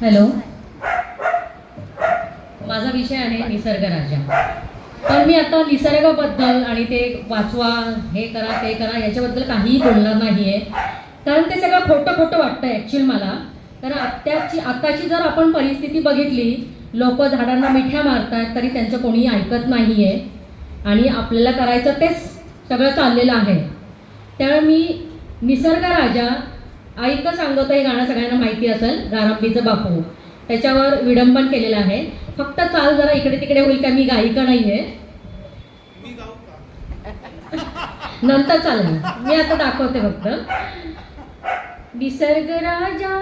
Hello, माझा विषय आहे निसर्ग राजा. तर मी आता निसर्गाबद्दल आणि ते वाचवा, हे करा ते करा याच्याबद्दल काहीही बोलणार नाही आहे, कारण ते सगळं खोटं खोटं वाटतं ॲक्च्युअल मला. कारण आत्ताची जर आपण परिस्थिती बघितली, लोक झाडांना मिठ्या मारतात तरी त्यांचं कोणीही ऐकत नाही आहे आणि आपल्याला करायचं तेच सगळं चाललेलं आहे. त्यामुळे मी निसर्ग राजा, ऐकं सांगतो हे गाणं सगळ्यांना माहिती असेल, गारंबीचं बापू, त्याच्यावर विडंबन केलेलं आहे. फक्त चाल जरा इकडे तिकडे होईल का, मी गायिका नाही आहे. नंतर चालेल, मी आता दाखवते फक्त. निसर्ग राजा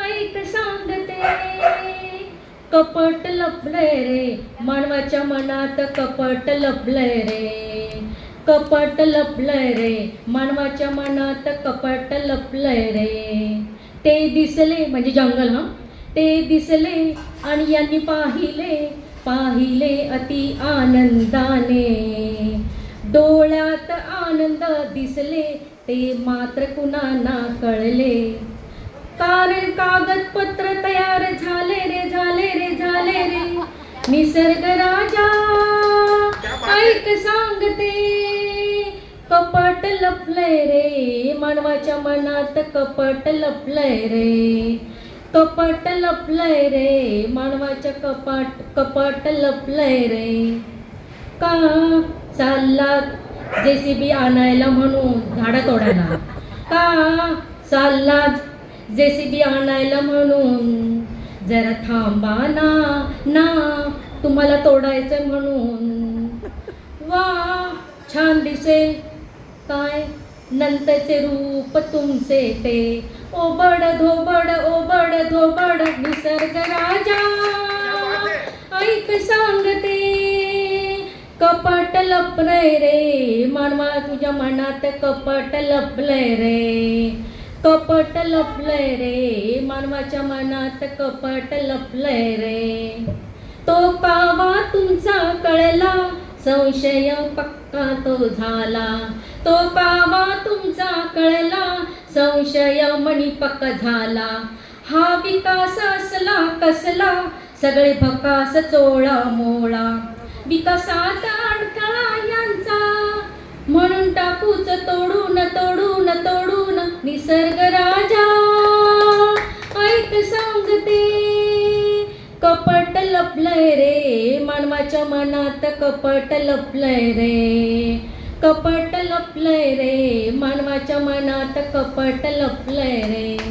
ऐक सांगते, कपट लपलंय रे मानवाच्या मनात, कपट लपलंय रे, कपट लपलंय रे मानवाच्या मनात, कपट लपलंय रे. ते दिसले म्हणजे जंगल, हा, ते दिसले आणि यांनी पाहिले, पाहिले अति आनंदाने, डोळ्यात आनंद दिसले ते मात्र कुणाना कळले. कारण कागदपत्र तयार झाले रे, झाले रे, झाले रे. निसर्ग राजा ऐक सांगते, कपट लपलंय रे मानवाच्या मनात, कपट लपलंय रे, कपट लपलंय रे मानवाच्या कपट लपलंय रे. का चाललात JCB आणायला म्हणून झाडं तोडायला, का चाललात JCB आणायला म्हणून, जरा थांबा ना ना तुम्हाला तोडायचं म्हणून. वा छान दिसेल काय नंतरचे रूप तुमचे ते, ओबड धोबड ओबड धोबड. निसर्ग राजा ऐक सांगते, कपट लपलंय रे मानवा तुझ्या मनात, कपट लपलंय रे, कपट लपलंय रे मानवाच्या मनात, कपट लपलंय रे. तो कावा तुमचा कळला, संशय पक्का तो झाला, तो कावा तुमचा कळला, संशय मणी पक्का झाला. हा विकास असला कसला, सगळे भकास चोळा मोळा, विकासात अडथळा यांचा, म्हणून टाकूच तोडून तोडून तोडून. निसर्ग राजा ऐक सांगते, कपट लपलंय रे मानवाच्या मनात, कपट लपलंय रे, कपट लपलंय रे मानवाच्या मनात, कपट लपलंय रे.